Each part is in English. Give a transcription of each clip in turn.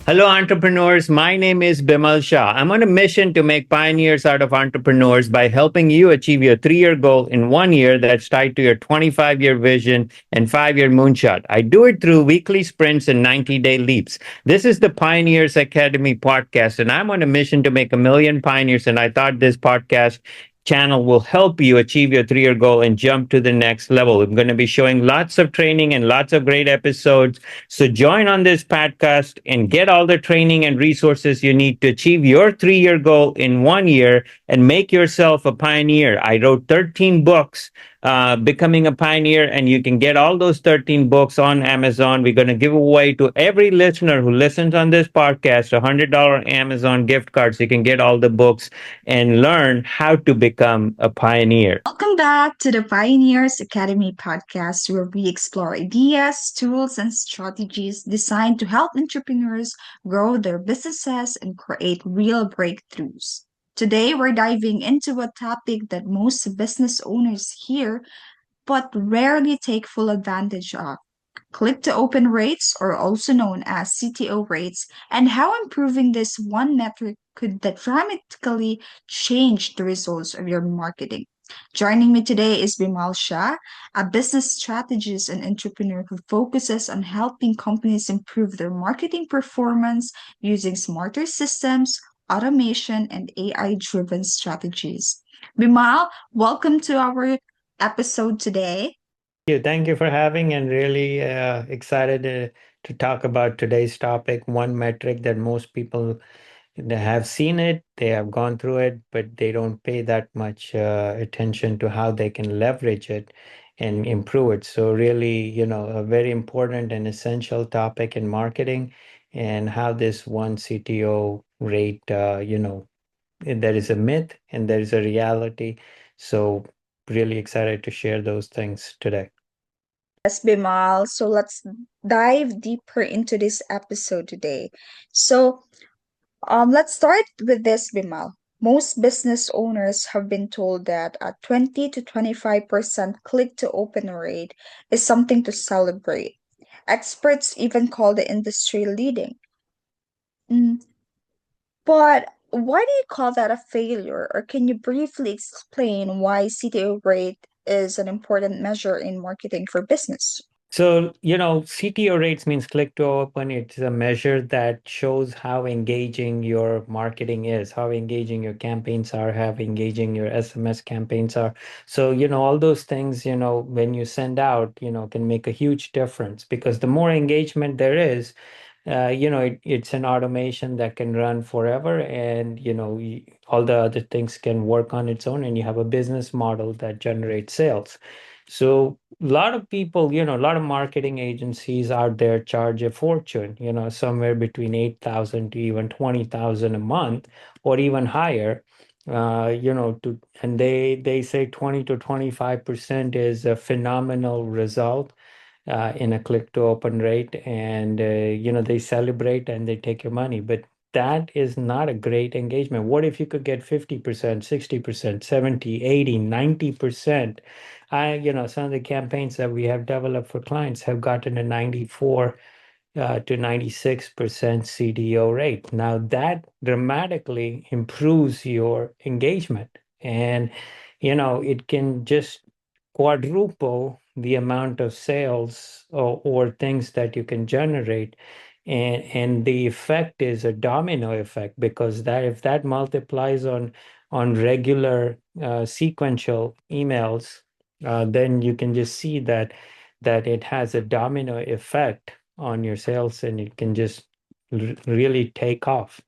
Hello, entrepreneurs. My name is Bimal Shah. I'm on a mission to make pioneers out of entrepreneurs by helping you achieve your 3 year goal in 1 year that's tied to your 25-year vision and 5 year moonshot. I do it through weekly sprints and 90-day leaps. This is the Pioneers Academy podcast, and I'm on a mission to make a million pioneers. And I thought this podcast channel will help you achieve your 3 year goal and jump to the next level. I'm going to be showing lots of training and lots of great episodes, so join on this podcast and get all the training and resources you need to achieve your 3 year goal in 1 year and make yourself a pioneer. I wrote 13 books, Becoming a Pioneer, and you can get all those 13 books on Amazon. We're going to give away to every listener who listens on this podcast a $100 Amazon gift card so you can get all the books and learn how to become a pioneer. Welcome back to the Pioneers Academy podcast, where we explore ideas, tools, and strategies designed to help entrepreneurs grow their businesses and create real breakthroughs. Today, we're diving into a topic that most business owners hear but rarely take full advantage of: click to open rates, or also known as CTO rates, and how improving this one metric could dramatically change the results of your marketing. Joining me today is Bimal Shah, a business strategist and entrepreneur who focuses on helping companies improve their marketing performance using smarter systems, automation, and AI driven strategies. Bimal, welcome to our episode today. Thank you for having, and really excited to talk about today's topic. One metric that most people, they have seen it, they have gone through it, but they don't pay that much attention to how they can leverage it and improve it. So really, a very important and essential topic in marketing, and how this one CTO rate, there is a myth and there is a reality. So really excited to share those things today. Yes, Bimal. So let's dive deeper into this episode today. So, let's start with this, Bimal. Most business owners have been told that a 20 to 25% click to open rate is something to celebrate. Experts even call the industry leading. Mm, But why do you call that a failure? Or can you briefly explain why CTO rate is an important measure in marketing for business? So, CTO rates means click to open. It's a measure that shows how engaging your marketing is, how engaging your campaigns are, how engaging your SMS campaigns are. So, all those things, when you send out, can make a huge difference, because the more engagement there is, it's an automation that can run forever, and, all the other things can work on its own, and you have a business model that generates sales. So a lot of people, a lot of marketing agencies out there charge a fortune, somewhere between 8,000 to even 20,000 a month, or even higher. And they say 20 to 25% is a phenomenal result in a click to open rate, and they celebrate and they take your money. But that is not a great engagement. What if you could get 50%, 60%, 70, 80, 90%? Some of the campaigns that we have developed for clients have gotten a 94 to 96% CDO rate. Now that dramatically improves your engagement, and it can just quadruple the amount of sales, or things that you can generate. And the effect is a domino effect, because that if that multiplies on regular sequential emails, then you can just see that it has a domino effect on your sales, and it can just really take off.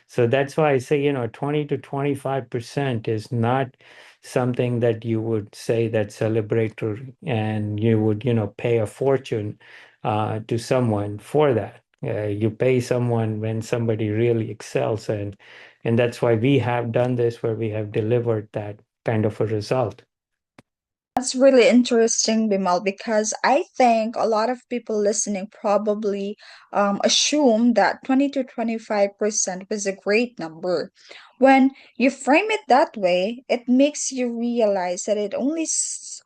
So that's why I say, 20 to 25% is not something that you would say that's celebratory, and you would, pay a fortune to someone for that. You pay someone when somebody really excels, and that's why we have done this, where we have delivered that kind of a result. That's really interesting, Bimal, because I think a lot of people listening probably assume that 20 to 25% was a great number. When you frame it that way, it makes you realize that it only is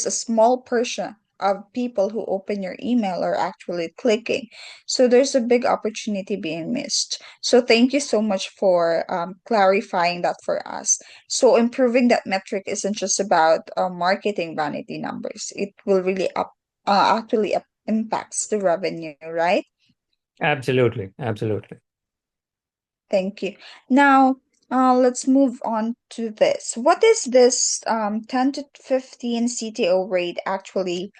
a small portion. of people who open your email are actually clicking. So there's a big opportunity being missed. So thank you so much for clarifying that for us. So improving that metric isn't just about marketing vanity numbers. It will really actually impacts the revenue, right? Absolutely, absolutely. Thank you. Now, let's move on to this. What is this 10 to 15 CTO rate actually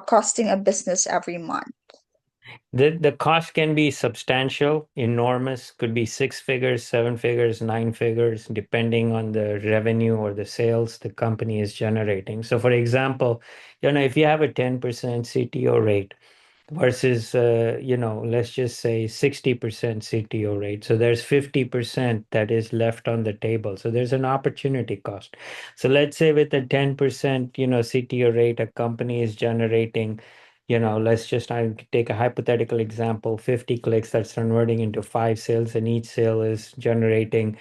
costing a business every month? The cost can be substantial, enormous, could be six figures, seven figures, nine figures, depending on the revenue or the sales the company is generating. So, for example, if you have a 10% CTO rate, versus let's just say 60% CTO rate. So there's 50% that is left on the table. So there's an opportunity cost. So let's say with a 10% CTO rate, a company is generating, let's just I take a hypothetical example, 50 clicks that's converting into five sales, and each sale is generating,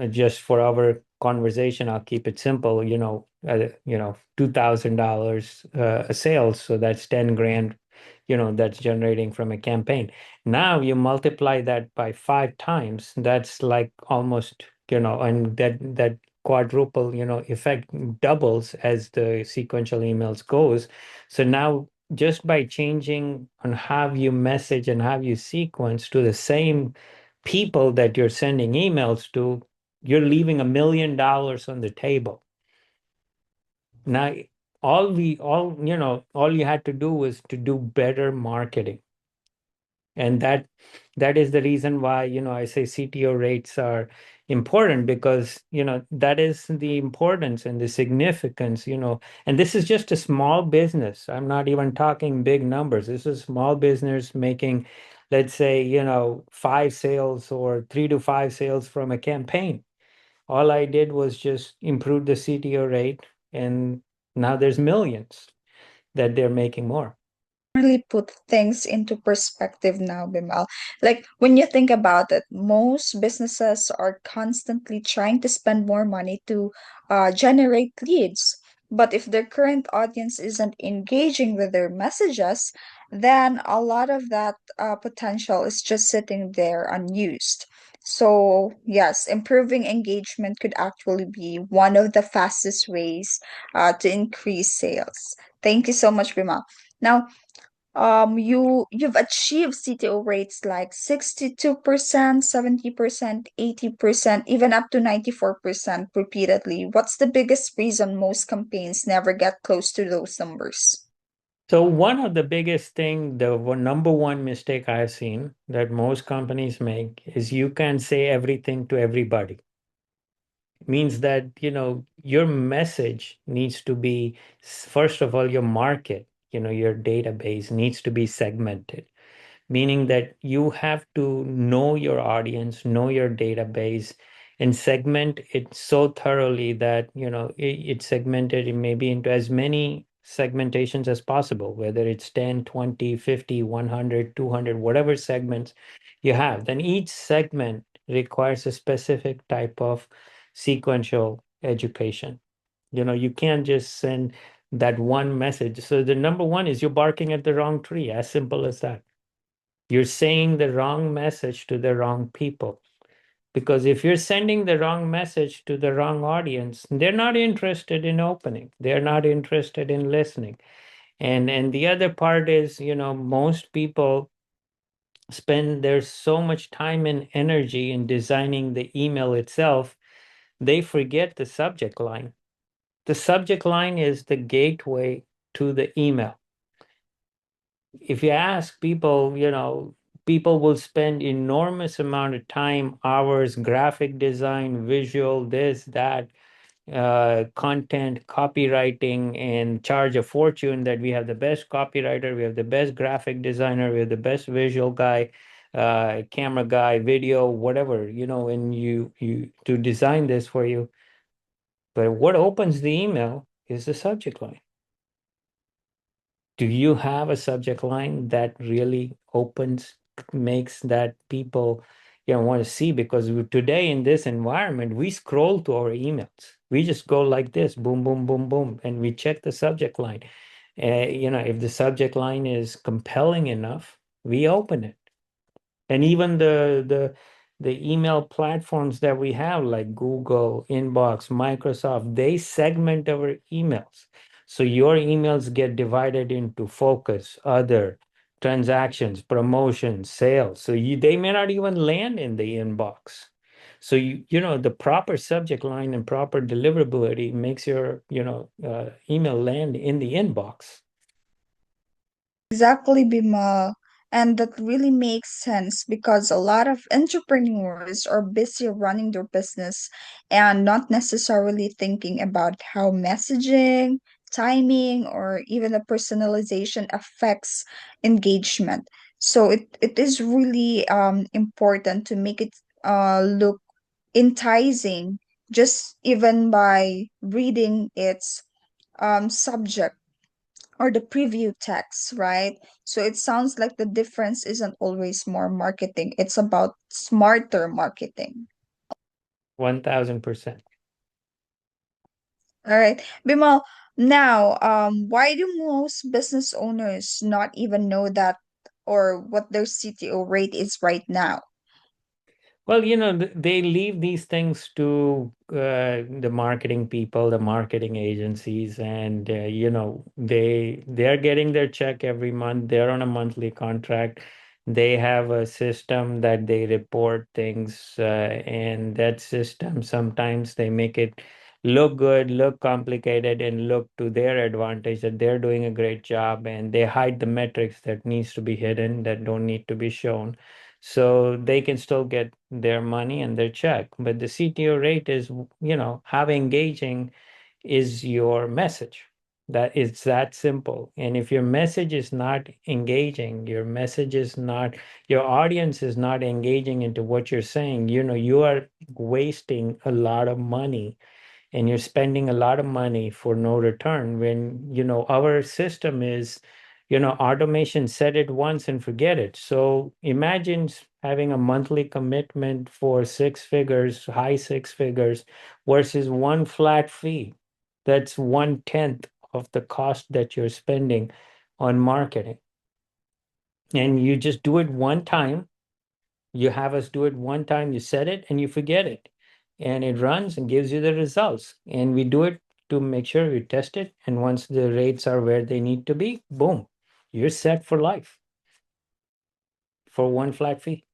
just for our conversation, I'll keep it simple, $2,000 a sale. So that's 10 grand, that's generating from a campaign. Now you multiply that by five times, that's like almost, and that quadruple, effect doubles as the sequential emails goes. So now just by changing on how you message and how you sequence to the same people that you're sending emails to, you're leaving $1 million on the table. Now, all you had to do was to do better marketing. And that is the reason why, I say CTO rates are important, because, that is the importance and the significance, and this is just a small business. I'm not even talking big numbers. This is small business making, let's say, five sales or three to five sales from a campaign. All I did was just improve the CTO rate, and now there's millions that they're making more. Really put things into perspective now, Bimal. Like when you think about it, most businesses are constantly trying to spend more money to generate leads. But if their current audience isn't engaging with their messages, then a lot of that potential is just sitting there unused. So, yes, improving engagement could actually be one of the fastest ways to increase sales. Thank you so much, Bimal. Now, you've achieved CTO rates like 62%, 70%, 80%, even up to 94% repeatedly. What's the biggest reason most campaigns never get close to those numbers? So one of the biggest thing, number one mistake I've seen that most companies make is you can't say everything to everybody. Means that, your message needs to be, first of all, your market, your database needs to be segmented, meaning that you have to know your audience, know your database, and segment it so thoroughly that, it's segmented maybe into as many segmentations as possible, whether it's 10, 20, 50, 100, 200, whatever segments you have. Then each segment requires a specific type of sequential education. You can't just send that one message. So the number one is you're barking at the wrong tree, as simple as that. You're saying the wrong message to the wrong people. Because if you're sending the wrong message to the wrong audience, they're not interested in opening. They're not interested in listening. And the other part is, most people spend there's so much time and energy in designing the email itself, they forget the subject line. The subject line is the gateway to the email. If you ask people, people will spend enormous amount of time, hours, graphic design, visual, this, that, content, copywriting, and charge a fortune that we have the best copywriter, we have the best graphic designer, we have the best visual guy, camera guy, video, whatever, and you to design this for you. But what opens the email is the subject line. Do you have a subject line that really opens, makes that people, want to see? Because today in this environment, we scroll to our emails. We just go like this, boom, boom, boom, boom, and we check the subject line. If the subject line is compelling enough, we open it. And even the email platforms that we have, like Google, Inbox, Microsoft, they segment our emails. So your emails get divided into focus, other, transactions, promotions, sales. So they may not even land in the inbox. So the proper subject line and proper deliverability makes your email land in the inbox. Exactly, Bimal. And that really makes sense because a lot of entrepreneurs are busy running their business and not necessarily thinking about how messaging, timing, or even the personalization affects engagement. So it is really important to make it look enticing just even by reading its subject or the preview text, right? So it sounds like the difference isn't always more marketing, it's about smarter marketing. 1000%. All right. Bimal, now, why do most business owners not even know that or what their CTO rate is right now? Well, they leave these things to the marketing people, the marketing agencies, and they're getting their check every month. They're on a monthly contract. They have a system that they report things, and that system sometimes they make it look good, look complicated, and look to their advantage that they're doing a great job, and they hide the metrics that needs to be hidden, that don't need to be shown, so they can still get their money and their check. But the CTO rate is, how engaging is your message. That it's that simple. And if your message is not engaging, your audience is not engaging into what you're saying, you are wasting a lot of money, and you're spending a lot of money for no return when our system is automation, set it once and forget it. So imagine having a monthly commitment for six figures, high six figures, versus one flat fee. That's 1/10 of the cost that you're spending on marketing, and you just do it one time. You have us do it one time, you set it and you forget it. And it runs and gives you the results. And we do it to make sure we test it. And once the rates are where they need to be, boom, you're set for life for one flat fee.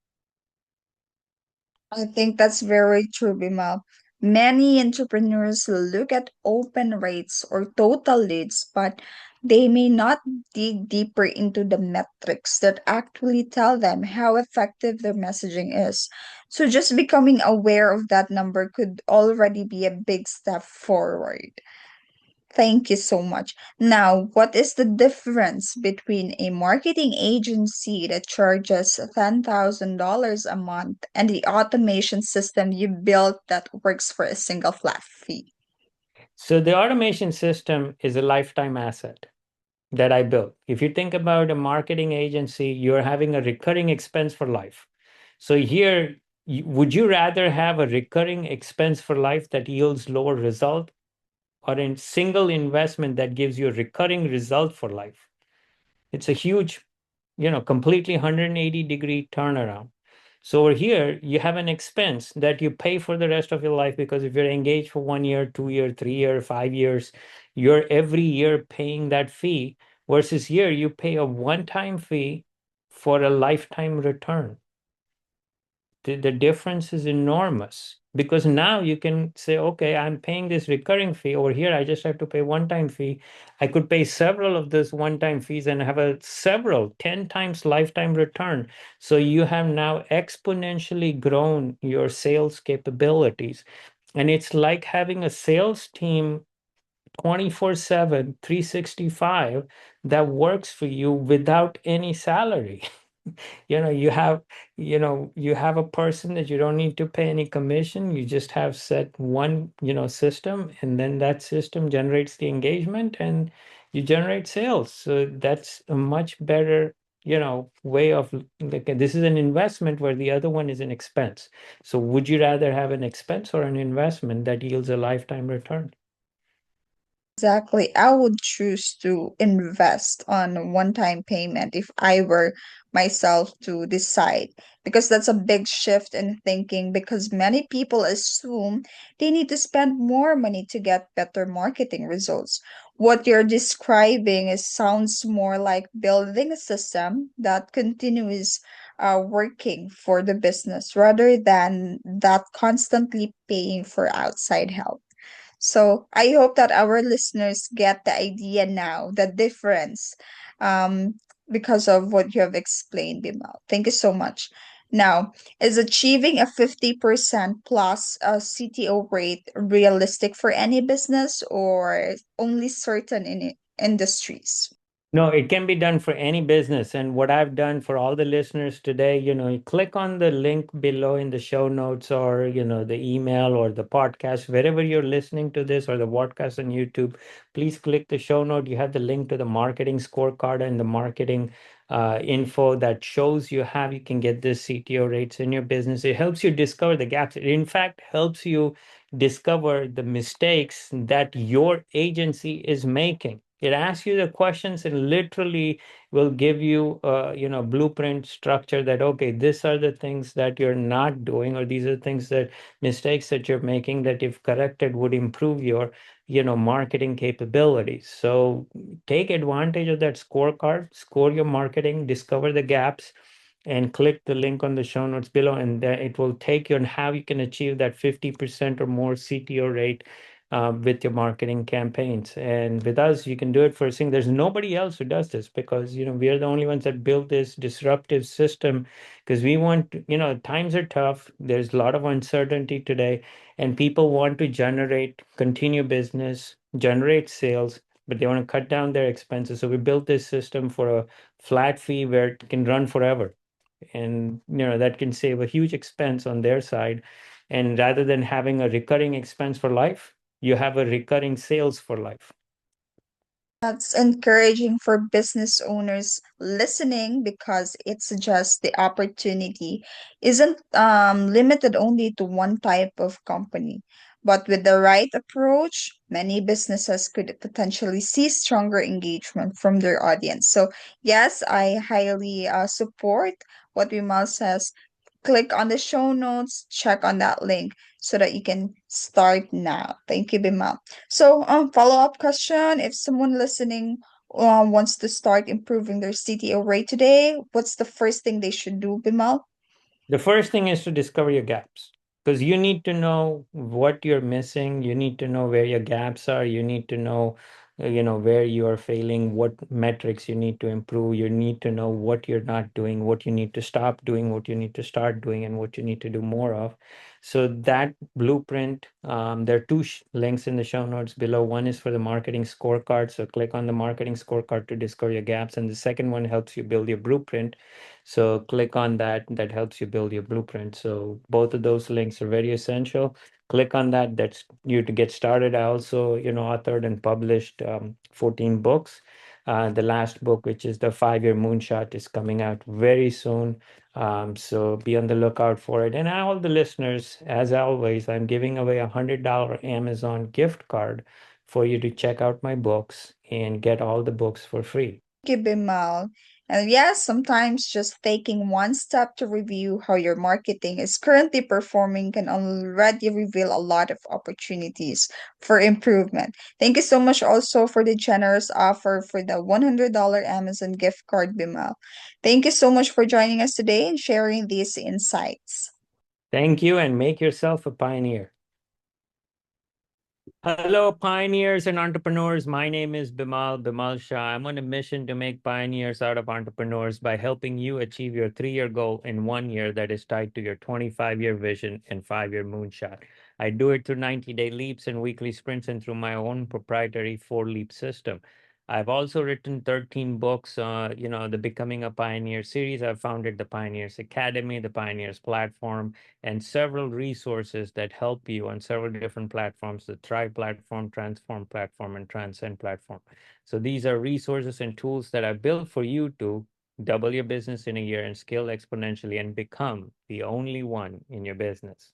I think that's very true, Bimal. Many entrepreneurs look at open rates or total leads, but they may not dig deeper into the metrics that actually tell them how effective their messaging is. So just becoming aware of that number could already be a big step forward. Thank you so much. Now, what is the difference between a marketing agency that charges $10,000 a month and the automation system you built that works for a single flat fee? So the automation system is a lifetime asset that I built. If you think about a marketing agency, you're having a recurring expense for life. So here, would you rather have a recurring expense for life that yields lower result, or a single investment that gives you a recurring result for life? It's a huge, completely 180-degree turnaround. So over here, you have an expense that you pay for the rest of your life, because if you're engaged for 1 year, 2 year, 3 year, 5 years, you're every year paying that fee. Versus here, you pay a one-time fee for a lifetime return. The difference is enormous, because now you can say, okay, I'm paying this recurring fee. Over here, I just have to pay one-time fee. I could pay several of those one-time fees and have a several 10 times lifetime return. So you have now exponentially grown your sales capabilities. And it's like having a sales team 24/7, 365, that works for you without any salary. You have a person that you don't need to pay any commission. You just have set one system, and then that system generates the engagement and you generate sales. So that's a much better way of, like, this is an investment where the other one is an expense. So would you rather have an expense or an investment that yields a lifetime return? Exactly. I would choose to invest on a one-time payment if I were myself to decide, because that's a big shift in thinking because many people assume they need to spend more money to get better marketing results. What you're describing is sounds more like building a system that continues working for the business rather than that constantly paying for outside help. So I hope that our listeners get the idea now, the difference, um, because of what you have explained, Bimal. Thank you so much. Now, is achieving a 50% plus CTO rate realistic for any business or only certain industries? No, it can be done for any business. And what I've done for all the listeners today, you click on the link below in the show notes or, the email or the podcast, wherever you're listening to this or the podcast on YouTube, please click the show note. You have the link to the marketing scorecard and the marketing info that shows you how you can get this CTO rates in your business. It helps you discover the gaps. It, in fact, helps you discover the mistakes that your agency is making. It asks you the questions and literally will give you blueprint structure that, okay, these are the things that you're not doing, or these are things that mistakes that you're making that if corrected would improve your marketing capabilities. So take advantage of that scorecard, score your marketing, discover the gaps, and click the link on the show notes below, and then it will take you on how you can achieve that 50% or more CTO rate with your marketing campaigns. And with us, you can do it for thing. There's nobody else who does this because we are the only ones that built this disruptive system because we want times are tough. There's a lot of uncertainty today, and people want to continue business, generate sales, but they want to cut down their expenses. So we built this system for a flat fee where it can run forever, and that can save a huge expense on their side. And rather than having a recurring expense for life, you have a recurring sales for life. That's encouraging for business owners listening because it suggests the opportunity isn't limited only to one type of company. But with the right approach, many businesses could potentially see stronger engagement from their audience. So, yes, I highly support what Vimal says. Click on the show notes, check on that link so that you can start now. Thank you, Bimal. So, follow-up question. If someone listening wants to start improving their CTO rate today, what's the first thing they should do, Bimal? The first thing is to discover your gaps because you need to know what you're missing. You need to know where your gaps are. You need to know, where you are failing, what metrics you need to improve. You need to know what you're not doing, what you need to stop doing, what you need to start doing, and what you need to do more of. So that blueprint, there are two links in the show notes below. One is for the marketing scorecard. So click on the marketing scorecard to discover your gaps. And the second one helps you build your blueprint, so click on that. That helps you build your blueprint. So both of those links are very essential. Click on that. That's you to get started. I also, authored and published 14 books. The last book, which is the 5-year moonshot, is coming out very soon. So be on the lookout for it. And all the listeners, as always, I'm giving away $100 Amazon gift card for you to check out my books and get all the books for free. Thank you, Bimal. And yes, sometimes just taking one step to review how your marketing is currently performing can already reveal a lot of opportunities for improvement. Thank you so much also for the generous offer for the $100 Amazon gift card, Bimal. Thank you so much for joining us today and sharing these insights. Thank you, and make yourself a pioneer. Hello, pioneers and entrepreneurs. My name is Bimal Shah. I'm on a mission to make pioneers out of entrepreneurs by helping you achieve your 3-year goal in 1 year that is tied to your 25-year vision and 5-year moonshot. I do it through 90-day leaps and weekly sprints and through my own proprietary 4-leap system. I've also written 13 books, the Becoming a Pioneer series. I've founded the Pioneers Academy, the Pioneers Platform, and several resources that help you on several different platforms: the Thrive platform, Transform platform, and Transcend platform. So these are resources and tools that I built for you to double your business in a year and scale exponentially and become the only one in your business.